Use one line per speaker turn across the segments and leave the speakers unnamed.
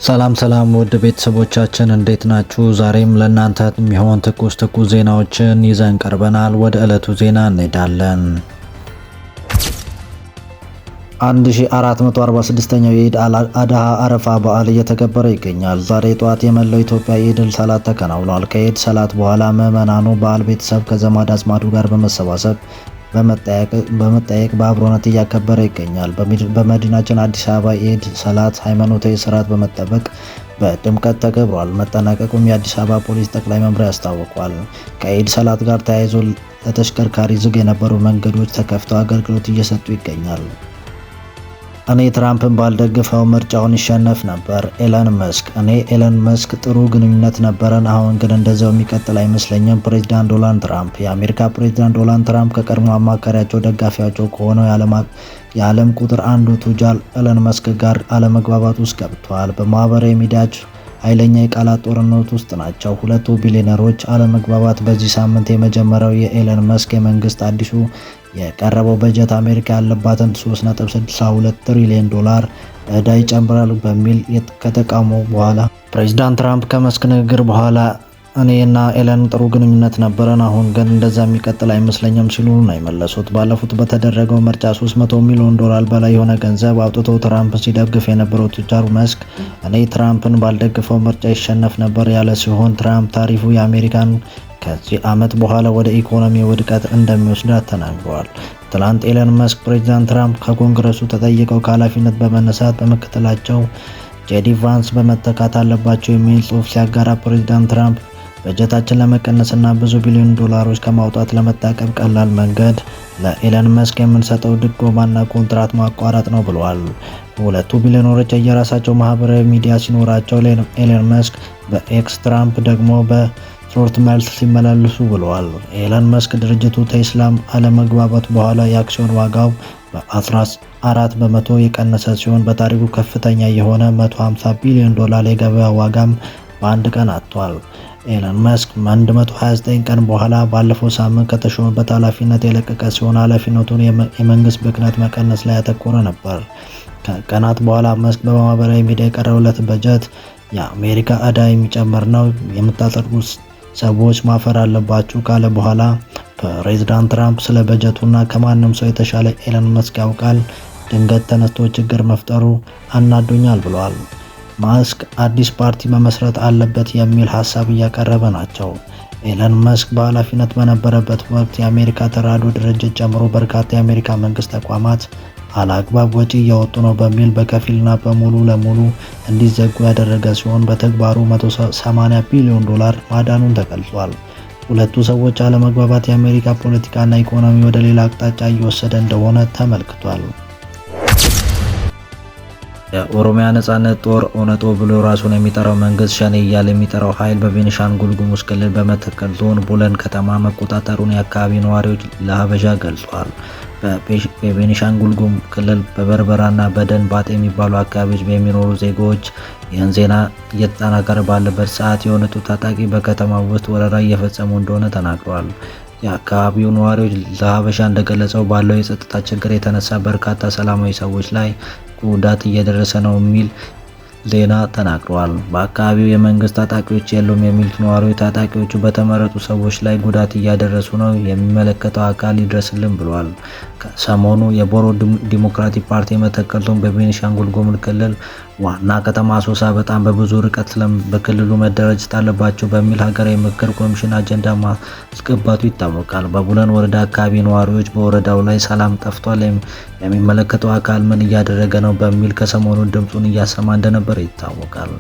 ሰላም ውድ ቤተሰቦቻችን እንዴት ናችሁ? ዛሬም ለእናንተ የሚሆን ትኩስ ዜናዎችን ይዘን ቀርበናል። ወደ ዕለቱ ዜና እንሄዳለን። 1446ኛው የኢድ አድሃ አረፋ በዓል እየተከበረ ይገኛል። ዛሬ ጠዋት የመላው ኢትዮጵያ የኢድ ሰላት ተከናውኗል። ከኢድ ሰላት በኋላ ምዕመናኑ በዓል ቤተሰብ ከዘመድ አዝማዱ ጋር በመሰባሰብ በመጠያየቅ በአብሮነት እያከበረ ይገኛል። በመዲናችን አዲስ አበባ የኢድ ሰላት ሃይማኖታዊ ስርዓት በመጠበቅ በድምቀት ተከብሯል። መጠናቀቁም የአዲስ አበባ ፖሊስ ጠቅላይ መምሪያ አስታውቋል። ከኢድ ሰላት ጋር ተያይዞ ለተሽከርካሪ ዝግ የነበሩ መንገዶች ተከፍተው አገልግሎት እየሰጡ ይገኛል። እኔ ትራምፕን ባልደግፈው ምርጫውን ይሸነፍ ነበር። ኤለን መስክ ጥሩ ግንኙነት ነበረን፣ አሁን ግን እንደዛው የሚቀጥል አይመስለኝም። ፕሬዚዳንት ዶናልድ ትራምፕ። የአሜሪካ ፕሬዚዳንት ዶናልድ ትራምፕ ከቀድሞ አማካሪያቸው ደጋፊያቸው ከሆነው የዓለም ቁጥር አንዱ ቱጃር ኤለን መስክ ጋር አለመግባባት ውስጥ ገብተዋል። በማህበራዊ ሚዲያዎች ኃይለኛ የቃላት ጦርነት ውስጥ ናቸው። ሁለቱ ቢሊዮነሮች አለመግባባት በዚህ ሳምንት የመጀመሪያው የኤለን መስክ የመንግስት አዲሱ የቀረበው በጀት አሜሪካ ያለባትን $3.62 ትሪሊዮን ዕዳ ይጨምራል በሚል ከተቃውሞ በኋላ ፕሬዚዳንት ትራምፕ ከመስክ ንግግር በኋላ እኔ እና ኤለን ጥሩ ግንኙነት ነበረን፣ አሁን ግን እንደዛ የሚቀጥል አይመስለኝም ሲሉ ነው የመለሱት። ባለፉት በተደረገው ምርጫ $300 ሚሊዮን በላይ የሆነ ገንዘብ አውጥቶ ትራምፕ ሲደግፍ የነበረው ቱጃሩ መስክ እኔ ትራምፕን ባልደግፈው ምርጫ ይሸነፍ ነበር ያለ ሲሆን ትራምፕ ታሪፉ የአሜሪካን ከዚህ ዓመት በኋላ ወደ ኢኮኖሚ ውድቀት እንደሚወስዳት ተናግረዋል። ትላንት ኤለን መስክ ፕሬዚዳንት ትራምፕ ከኮንግረሱ ተጠይቀው ከኃላፊነት በመነሳት በምክትላቸው ጄዲ ቫንስ በመተካት አለባቸው የሚል ጽሑፍ ሲያጋራ ፕሬዚዳንት ትራምፕ በጀታችን ለመቀነስና ብዙ ቢሊዮን ዶላሮች ከማውጣት ለመታቀብ ቀላል መንገድ ለኤለን መስክ የምንሰጠው ድጎማና ኮንትራት ማቋረጥ ነው ብለዋል። ሁለቱ ቢሊዮነሮች የየራሳቸው ማህበራዊ ሚዲያ ሲኖራቸው ኤለን መስክ በኤክስ ትራምፕ ደግሞ በትሩዝ መልስ ሲመላለሱ ብለዋል። ኤለን መስክ ድርጅቱ ቴስላም አለመግባባት በኋላ የአክሲዮን ዋጋው በ14 በመቶ የቀነሰ ሲሆን በታሪኩ ከፍተኛ የሆነ $150 ቢሊዮን የገበያ ዋጋም በአንድ ቀን አጥቷል። ኤለን መስክ 129 ቀን በኋላ ባለፈው ሳምንት ከተሾመበት ኃላፊነት የለቀቀ ሲሆን ኃላፊነቱን የመንግስት ብክነት መቀነስ ላይ ያተኮረ ነበር። ከቀናት በኋላ መስክ በማህበራዊ ሚዲያ የቀረበለት በጀት የአሜሪካ ዕዳ የሚጨምር ነው፣ የምታጸድቁት ሰዎች ማፈር አለባችሁ ካለ በኋላ ፕሬዚዳንት ትራምፕ ስለ በጀቱና ከማንም ሰው የተሻለ ኤለን መስክ ያውቃል፣ ድንገት ተነስቶ ችግር መፍጠሩ አናዶኛል ብለዋል። መስክ አዲስ ፓርቲ መመስረት አለበት የሚል ሀሳብ እያቀረበ ናቸው። ኤለን መስክ በኃላፊነት በነበረበት ወቅት የአሜሪካ ተራድኦ ድርጅት ጨምሮ በርካታ የአሜሪካ መንግስት ተቋማት አላግባብ ወጪ እያወጡ ነው በሚል በከፊልና በሙሉ ለሙሉ እንዲዘጉ ያደረገ ሲሆን በተግባሩ $180 ቢሊዮን ማዳኑን ተገልጿል። ሁለቱ ሰዎች አለመግባባት የአሜሪካ ፖለቲካና ኢኮኖሚ ወደ ሌላ አቅጣጫ እየወሰደ እንደሆነ ተመልክቷል። የኦሮሚያ ነጻነት ጦር ኦነጦ ብሎ ራሱን የሚጠራው መንግስት ሸኔ እያለ የሚጠራው ኃይል በቤኒሻንጉል ጉሙዝ ክልል በመተከል ዞን ቡለን ከተማ መቆጣጠሩን የአካባቢ ነዋሪዎች ለሀበሻ ገልጿል። በቤኒሻንጉል ጉሙዝ ክልል በበርበራና በደን ባጤ የሚባሉ አካባቢዎች በሚኖሩ ዜጎች ይህን ዜና እየተጠናከረ ባለበት ሰዓት የኦነጦ ታጣቂ በከተማው ውስጥ ወረራ እየፈጸሙ እንደሆነ ተናግረዋል። የአካባቢው ነዋሪዎች ለሀበሻ እንደገለጸው ባለው የጸጥታ ችግር የተነሳ በርካታ ሰላማዊ ሰዎች ላይ ጉዳት እየደረሰ ነው የሚል ዜና ተናግረዋል። በአካባቢው የመንግስት ታጣቂዎች የሉም የሚሉት ነዋሪዎች ታጣቂዎቹ በተመረጡ ሰዎች ላይ ጉዳት እያደረሱ ነው፣ የሚመለከተው አካል ይድረስልን ብለዋል። ከሰሞኑ የቦሮ ዲሞክራቲክ ፓርቲ መተከል ዞን በቤኒሻንጉል ጉሙዝ ክልል ዋና ከተማ አሶሳ በጣም በብዙ ርቀት በክልሉ መደራጀት አለባቸው በሚል ሀገራዊ ምክክር ኮሚሽን አጀንዳ ማስገባቱ ይታወቃል። በቡለን ወረዳ አካባቢ ነዋሪዎች በወረዳው ላይ ሰላም ጠፍቷል፣ የሚመለከተው አካል ምን እያደረገ ነው በሚል ከሰሞኑ ድምፁን እያሰማ እንደነበር ይታወቃል።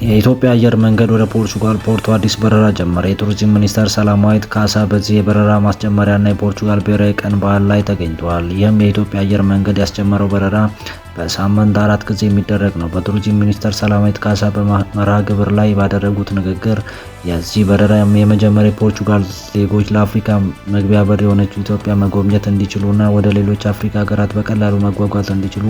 የኢትዮጵያ አየር መንገድ ወደ ፖርቹጋል ፖርቶ አዲስ በረራ ጀመረ። የቱሪዝም ሚኒስተር ሰላማዊት ካሳ በዚህ የበረራ ማስጀመሪያና የፖርቹጋል ብሔራዊ ቀን በዓል ላይ ተገኝተዋል። ይህም የኢትዮጵያ አየር መንገድ ያስጀመረው በረራ በሳምንት 4 ጊዜ የሚደረግ ነው። በቱሪዝም ሚኒስተር ሰላማዊት ካሳ በመርሃ ግብር ላይ ባደረጉት ንግግር የዚህ በረራ የመጀመሪያ የፖርቹጋል ዜጎች ለአፍሪካ መግቢያ በር የሆነችው ኢትዮጵያ መጎብኘት እንዲችሉና ወደ ሌሎች አፍሪካ ሀገራት በቀላሉ መጓጓዝ እንዲችሉ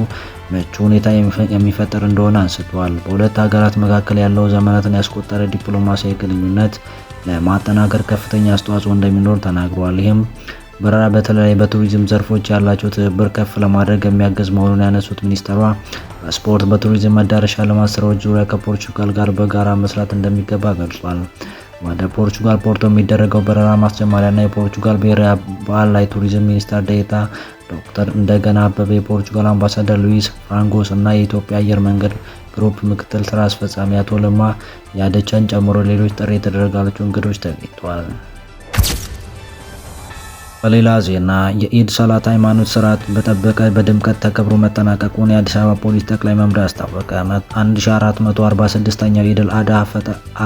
ምቹ ሁኔታ የሚፈጥር እንደሆነ አንስተዋል። በሁለት ሀገራት መካከል ያለው ዘመናትን ያስቆጠረ ዲፕሎማሲያዊ ግንኙነት ለማጠናከር ከፍተኛ አስተዋጽኦ እንደሚኖር ተናግረዋል። ይህም በረራ በተለይ በቱሪዝም ዘርፎች ያላቸው ትብብር ከፍ ለማድረግ የሚያግዝ መሆኑን ያነሱት ሚኒስትሯ በስፖርት በቱሪዝም መዳረሻ ልማት ስራዎች ዙሪያ ከፖርቹጋል ጋር በጋራ መስራት እንደሚገባ ገልጿል። ወደ ፖርቹጋል ፖርቶ የሚደረገው በረራ ማስጀመሪያና የፖርቹጋል ብሔራዊ ባህልና ቱሪዝም ሚኒስትር ዴኤታ ዶክተር እንደገና አበበ፣ የፖርቹጋል አምባሳደር ሉዊስ ፍራንኮስ እና የኢትዮጵያ አየር መንገድ ግሩፕ ምክትል ስራ አስፈጻሚ አቶ ለማ ያደቻን ጨምሮ ሌሎች ጥሪ የተደረገላቸው እንግዶች ተገኝተዋል። በሌላ ዜና የኢድ ሰላት ሃይማኖት ስርዓት በጠበቀ በድምቀት ተከብሮ መጠናቀቁን የአዲስ አበባ ፖሊስ ጠቅላይ መምሪያ አስታወቀ። 1446ኛው የኢድ አድሃ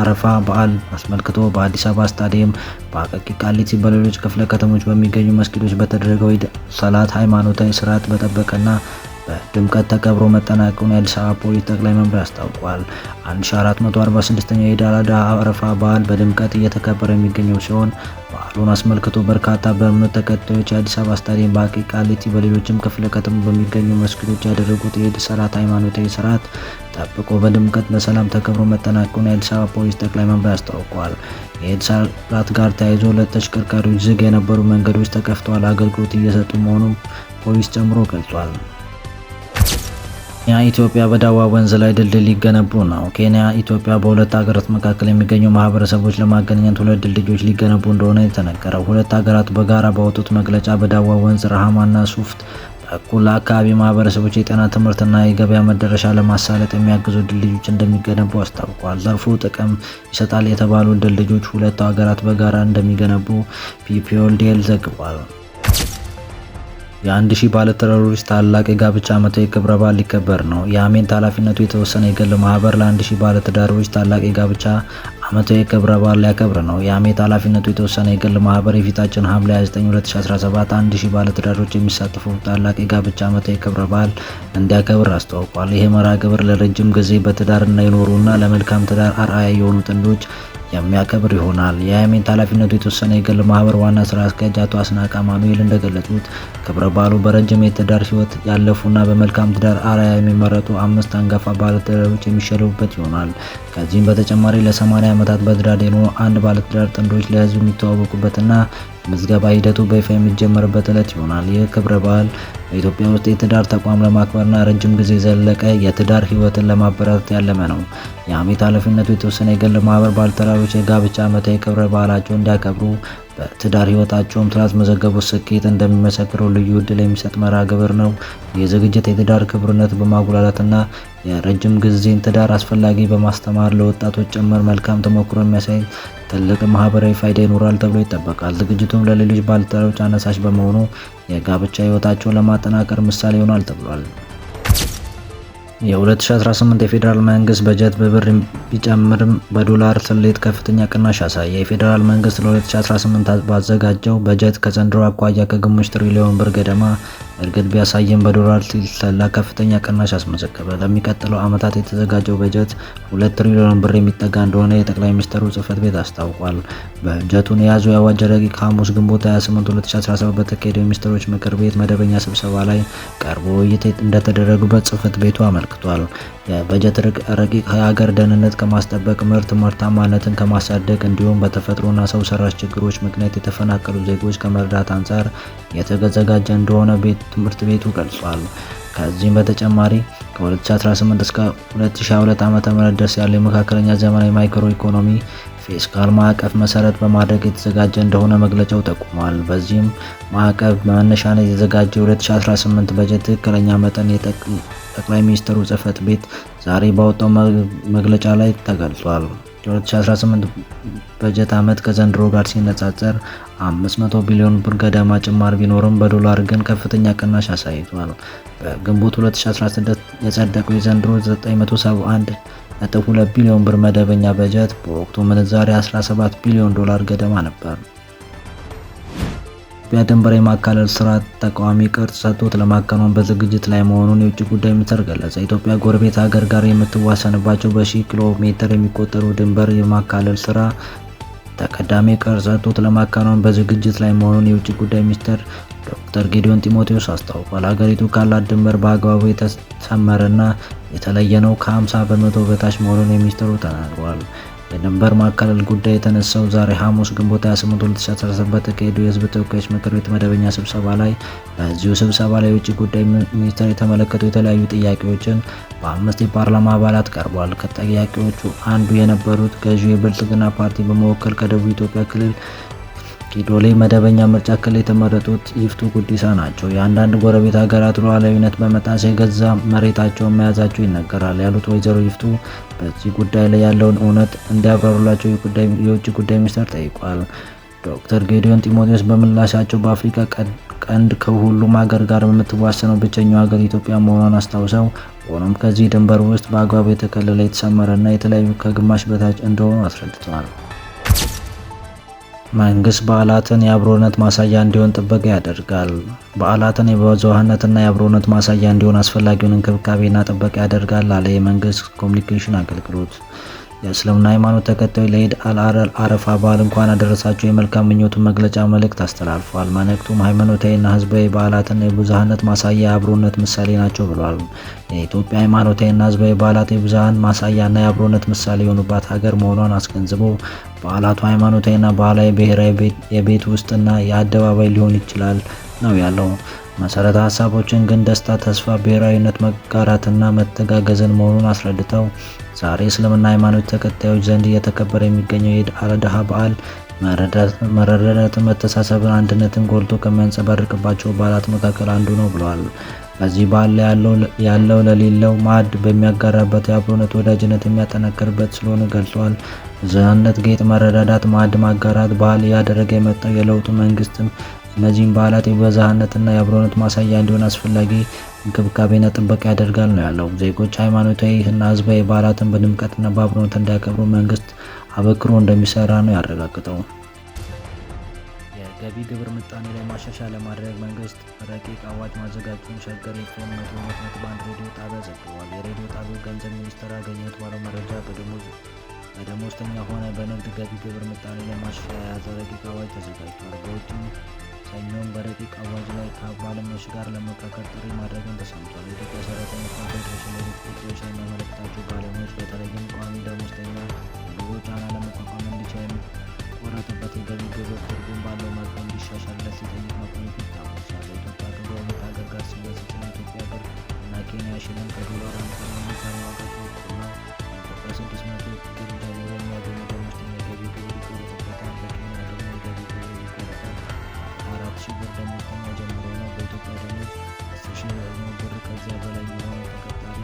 አረፋ በዓል አስመልክቶ በአዲስ አበባ ስታዲየም፣ በአቃቂ ቃሊቲ፣ በሌሎች ክፍለ ከተሞች በሚገኙ መስጊዶች በተደረገው ኢድ ሰላት ሃይማኖታዊ ስርዓት በጠበቀና በድምቀት ተከብሮ መጠናቀቁን የአዲስ አበባ ፖሊስ ጠቅላይ መምሪያ አስታውቋል። 1446ኛው የኢድ አድሃ አረፋ በዓል በድምቀት እየተከበረ የሚገኘው ሲሆን በዓሉን አስመልክቶ በርካታ በእምነት ተከታዮች የአዲስ አበባ ስታዲየም፣ በአቃቂ ቃሊቲ፣ በሌሎችም ክፍለ ከተሞች በሚገኙ መስጊዶች ያደረጉት የኢድ ሰላት ሃይማኖታዊ ስርዓት ጠብቆ በድምቀት በሰላም ተከብሮ መጠናቀቁን የአዲስ አበባ ፖሊስ ጠቅላይ መምሪያ አስታውቋል። የኢድ ሰላት ጋር ተያይዞ ለተሽከርካሪዎች ዝግ የነበሩ መንገዶች ተከፍተዋል፣ አገልግሎት እየሰጡ መሆኑን ፖሊስ ጨምሮ ገልጿል። ኬንያ ኢትዮጵያ በዳዋ ወንዝ ላይ ድልድይ ሊገነቡ ነው። ኬንያ ኢትዮጵያ በሁለት ሀገራት መካከል የሚገኙ ማህበረሰቦች ለማገናኘት ሁለት ድልድዮች ሊገነቡ እንደሆነ የተነገረው። ሁለት ሀገራት በጋራ ባወጡት መግለጫ በዳዋ ወንዝ ረሃማና ሱፍት በኩል ለአካባቢ ማህበረሰቦች የጤና ትምህርትና የገበያ መዳረሻ ለማሳለጥ የሚያግዙ ድልድዮች እንደሚገነቡ አስታውቋል። ዘርፉ ጥቅም ይሰጣል የተባሉ ድልድዮች ሁለቱ ሀገራት በጋራ እንደሚገነቡ ፒፒኤልዲኤል ዘግቧል። የ1000 ባለትዳሮች ታላቅ የጋብቻ ዓመታዊ ክብረ በዓል ሊከበር ነው። የአሜንት ኃላፊነቱ የተወሰነ የግል ማህበር ለ1000 ባለትዳሮች ታላቅ የጋብቻ ዓመታዊ ክብረ በዓል ሊያከብር ነው። የአሜንት ኃላፊነቱ የተወሰነ የግል ማህበር የፊታችን ሐምሌ 29 2017 1000 ባለትዳሮች የሚሳተፉበት ታላቅ የጋብቻ ዓመታዊ ክብረ በዓል እንዲያከብር አስታውቋል። ይህ መርሃ ግብር ለረጅም ጊዜ በትዳር የኖሩና ለመልካም ትዳር አርአያ የሆኑ ጥንዶች የሚያከብር ይሆናል። የአሜንት ኃላፊነቱ የተወሰነ የግል ማህበር ዋና ስራ አስኪያጅ አቶ አስናቀ ማኑኤል እንደገለጹት ክብረ በዓሉ በረጅም የትዳር ህይወት ያለፉና በመልካም ትዳር አርአያ የሚመረጡ 5 አንጋፋ ባለትዳሮች የሚሸለሙበት ይሆናል። ከዚህም በተጨማሪ ለ80 ዓመታት በትዳር የኖሩ አንድ ባለትዳር ጥንዶች ለህዝብ የሚተዋወቁበትና ምዝገባ ሂደቱ በይፋ የሚጀመርበት ዕለት ይሆናል። ይህ ክብረ በዓል በኢትዮጵያ ውስጥ የትዳር ተቋም ለማክበርና ረጅም ጊዜ የዘለቀ የትዳር ህይወትን ለማበረታታት ያለመ ነው። የአሜንት ኃላፊነቱ የተወሰነ የግል ማህበር ባለትዳሮች የጋብቻ ዓመታዊ ክብረ በዓላቸውን እንዲያከብሩ በትዳር ህይወታቸውም ስላስመዘገቡት ስኬት እንደሚመሰክሩ ልዩ ዕድል የሚሰጥ መርሃ ግብር ነው። ይህ ዝግጅት የትዳር ክብርነት በማጉላላትና የረጅም ጊዜን ትዳር አስፈላጊ በማስተማር ለወጣቶች ጭምር መልካም ተሞክሮ የሚያሳይ ትልቅ ማህበራዊ ፋይዳ ይኖራል ተብሎ ይጠበቃል። ዝግጅቱም ለሌሎች ባለትዳሮች አነሳሽ በመሆኑ የጋብቻ ህይወታቸውን ለማጠናከር ምሳሌ ይሆናል ተብሏል። የ2018 የፌዴራል መንግስት በጀት በብር ቢጨምርም በዶላር ስሌት ከፍተኛ ቅናሽ አሳየ። የፌዴራል መንግስት ለ2018 ባዘጋጀው በጀት ከዘንድሮ አኳያ ከግማሽ ትሪሊዮን ብር ገደማ እድገት ቢያሳይም በዶላር ሲሰላ ከፍተኛ ቅናሽ አስመዘገበ። ለሚቀጥለው ዓመታት የተዘጋጀው በጀት 2 ትሪሊዮን ብር የሚጠጋ እንደሆነ የጠቅላይ ሚኒስትሩ ጽህፈት ቤት አስታውቋል። በጀቱን የያዘው የአዋጅ ረቂቅ ሐሙስ ግንቦት 28 2017 በተካሄደው የሚኒስትሮች ምክር ቤት መደበኛ ስብሰባ ላይ ቀርቦ ውይይት እንደተደረገበት ጽህፈት ቤቱ አመልክቷል። የበጀት ረቂቅ የሀገር ደህንነት ከማስጠበቅ፣ ምርት ምርታማነትን ከማሳደግ እንዲሁም በተፈጥሮና ሰው ሰራሽ ችግሮች ምክንያት የተፈናቀሉ ዜጎች ከመርዳት አንጻር የተዘጋጀ እንደሆነ ትምህርት ቤቱ ገልጿል። ከዚህም በተጨማሪ ከ2018 እስከ 2022 ዓ.ም ድረስ ያለው የመካከለኛ ዘመናዊ ማይክሮ ኢኮኖሚ ፊስካል ማዕቀፍ መሰረት በማድረግ የተዘጋጀ እንደሆነ መግለጫው ጠቁሟል። በዚህም ማዕቀፍ በመነሻነት የተዘጋጀው 2018 በጀት ትክክለኛ መጠን ጠቅላይ ሚኒስትሩ ጽህፈት ቤት ዛሬ ባወጣው መግለጫ ላይ ተገልጿል። የ2018 በጀት ዓመት ከዘንድሮ ጋር ሲነጻጸር 500 ቢሊዮን ብር ገደማ ጭማሪ ቢኖርም በዶላር ግን ከፍተኛ ቅናሽ አሳይቷል። በግንቦት 2016 የጸደቀው የዘንድሮ 971.2 ቢሊዮን ብር መደበኛ በጀት በወቅቱ ምንዛሬ 17 ቢሊዮን ዶላር ገደማ ነበር። ኢትዮጵያ ድንበር የማካለል ስርዓት ተቃዋሚ ቅርጽ ሰጥቶት ለማከናወን በዝግጅት ላይ መሆኑን የውጭ ጉዳይ ሚኒስቴር ገለጸ። ኢትዮጵያ ጎረቤት ሀገር ጋር የምትዋሰንባቸው በሺህ ኪሎ ሜትር የሚቆጠሩ ድንበር የማካለል ስራ ተቀዳሚ ቅርጽ ሰጥቶት ለማከናወን በዝግጅት ላይ መሆኑን የውጭ ጉዳይ ሚኒስትር ዶክተር ጌዲዮን ጢሞቴዎስ አስታውቋል። ሀገሪቱ ካላት ድንበር በአግባቡ የተሰመረና የተለየ ነው፣ ከ50 በመቶ በታች መሆኑን ሚኒስትሩ ተናግሯል። የድንበር ማካለል ጉዳይ የተነሳው ዛሬ ሐሙስ ግንቦት 28 2017 በተካሄደው የህዝብ ተወካዮች ምክር ቤት መደበኛ ስብሰባ ላይ በዚሁ ስብሰባ ላይ የውጭ ጉዳይ ሚኒስቴር የተመለከቱ የተለያዩ ጥያቄዎችን በ5 የፓርላማ አባላት ቀርቧል። ከጥያቄዎቹ አንዱ የነበሩት ገዢው የብልጽግና ፓርቲ በመወከል ከደቡብ ኢትዮጵያ ክልል ጊዶሌ መደበኛ ምርጫ ክልል የተመረጡት ይፍቱ ጉዲሳ ናቸው። የአንዳንድ ጎረቤት ሀገራት ሉዓላዊነት በመጣስ የገዛ መሬታቸውን መያዛቸው ይነገራል ያሉት ወይዘሮ ይፍቱ በዚህ ጉዳይ ላይ ያለውን እውነት እንዲያብራሩላቸው የውጭ ጉዳይ ሚኒስቴር ጠይቋል። ዶክተር ጌዲዮን ጢሞቴዎስ በምላሻቸው በአፍሪካ ቀንድ ከሁሉም ሀገር ጋር የምትዋሰነው ብቸኛው ሀገር ኢትዮጵያ መሆኗን አስታውሰው ሆኖም ከዚህ ድንበር ውስጥ በአግባቡ የተከለለ የተሰመረና የተለያዩ ከግማሽ በታች እንደሆኑ አስረድተዋል። መንግስት በዓላትን የአብሮነት ማሳያ እንዲሆን ጥበቃ ያደርጋል። በዓላትን የብዙኃነትና የአብሮነት ማሳያ እንዲሆን አስፈላጊውን እንክብካቤና ጥበቃ ያደርጋል አለ የመንግስት ኮሚኒኬሽን አገልግሎት። የእስልምና ሃይማኖት ተከታዮች ለኢድ አረፋ በዓል እንኳን አደረሳችሁ የመልካም ምኞቱን መግለጫ መልእክት አስተላልፏል። መልእክቱም ሃይማኖታዊና ህዝባዊ በዓላትና የብዙኃነት ማሳያ የአብሮነት ምሳሌ ናቸው ብሏል። የኢትዮጵያ ሃይማኖታዊና ህዝባዊ በዓላት የብዙኃነት ማሳያና የአብሮነት ምሳሌ የሆኑባት ሀገር መሆኗን አስገንዝቦ በዓላቱ ሃይማኖታዊና ባህላዊ ብሔራዊ የቤት ውስጥና የአደባባይ ሊሆን ይችላል ነው ያለው። መሰረተ ሀሳቦችን ግን ደስታ፣ ተስፋ፣ ብሔራዊነት፣ መጋራትና መተጋገዝን መሆኑን አስረድተው ዛሬ እስልምና ሃይማኖት ተከታዮች ዘንድ እየተከበረ የሚገኘው የኢድ አል-አድሃ በዓል መረዳዳትን፣ መተሳሰብን፣ አንድነትን ጎልቶ ከሚያንጸባርቅባቸው በዓላት መካከል አንዱ ነው ብለዋል። በዚህ በዓል ላይ ያለው ለሌለው ማዕድ በሚያጋራበት የአብሮነት ወዳጅነት የሚያጠናክርበት ስለሆነ ገልጿል። ብዝሃነት ጌጥ፣ መረዳዳት፣ ማዕድ ማጋራት ባህል ያደረገ የመጣው የለውጡ መንግስትም እነዚህም በዓላት የብዝሃነትና የአብሮነት ማሳያ እንዲሆን አስፈላጊ እንክብካቤና ጥበቃ ያደርጋል ነው ያለው። ዜጎች ሃይማኖታዊ እና ህዝባዊ በዓላትን በድምቀትና በአብሮነት እንዲያከብሩ መንግስት አበክሮ እንደሚሰራ ነው ያረጋግጠው። የገቢ ግብር ምጣኔ ላይ ማሻሻያ ለማድረግ መንግስት ረቂቅ አዋጅ ማዘጋጀቱን ሸገር ኤፍኤም 102.1 ሬዲዮ ጣቢያ ዘግቧል። የሬዲዮ ጣቢያው ገንዘብ ሚኒስቴር ያገኘሁት ባለው መረጃ በደሞዝተኛ ሆነ በንግድ ገቢ ግብር ምጣኔ ላይ ማሻሻያ የያዘ ረቂቅ አዋጅ ተዘጋጅቷል። በውጭም ሰኞም በረቂቅ አዋጅ ላይ ከባለሙያዎች ጋር ለመካከል ጥሪ ማድረጉን ተሰምቷል። የኢትዮጵያ ሰራተኞች ኮንፌዴሬሽን የቤት ጉዳዮች የሚመለከታቸው ባለሙያዎች በተለይም ቋሚ ደሞዝተኛ የኑሮ ጫና ለመቋቋም እንዲችል የሚቆረጥበት የገቢ ግብር ትርጉም ባለው መልኩ እንዲሻሻልለት ሲጠይቅ መቆየቱ ይታወሳል። የኢትዮጵያ ከጎረቤት ሀገር ጋር ሲነጻጸር የኢትዮጵያ ብር እና ኬንያ ሽልንግ ከዶላር አንጻር የሚዛን ዋጋቸው እኩል ነው። በኢትዮጵያ 600 ብር ጀምሮ የሚያገኙ ደሞዝተኛ የገቢ ግብር ይቆረጥበታል። በኬንያ ደግሞ የገቢ ግብር የሚቆረጠው 4000 ብር ደሞዝተኛ ጀምሮ ነው። በኢትዮጵያ ደግሞ 10000 ብር ከዚያ በላይ የሆነ ተቀጣሪ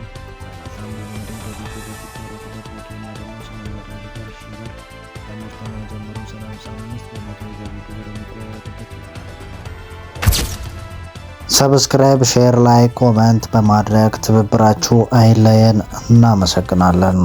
30 ሚሊዮን ገቢ ግብር ሲቆረጥበት፣ በኬንያ ደግሞ 800,000 ብር ደሞዝተኛ ጀምሮ 35 በመቶ የገቢ ግብር የሚቆረጥበት ይሆናል። ሰብስክራይብ፣ ሼር፣ ላይክ፣ ኮመንት በማድረግ ትብብራችሁ አይለየን። እናመሰግናለን።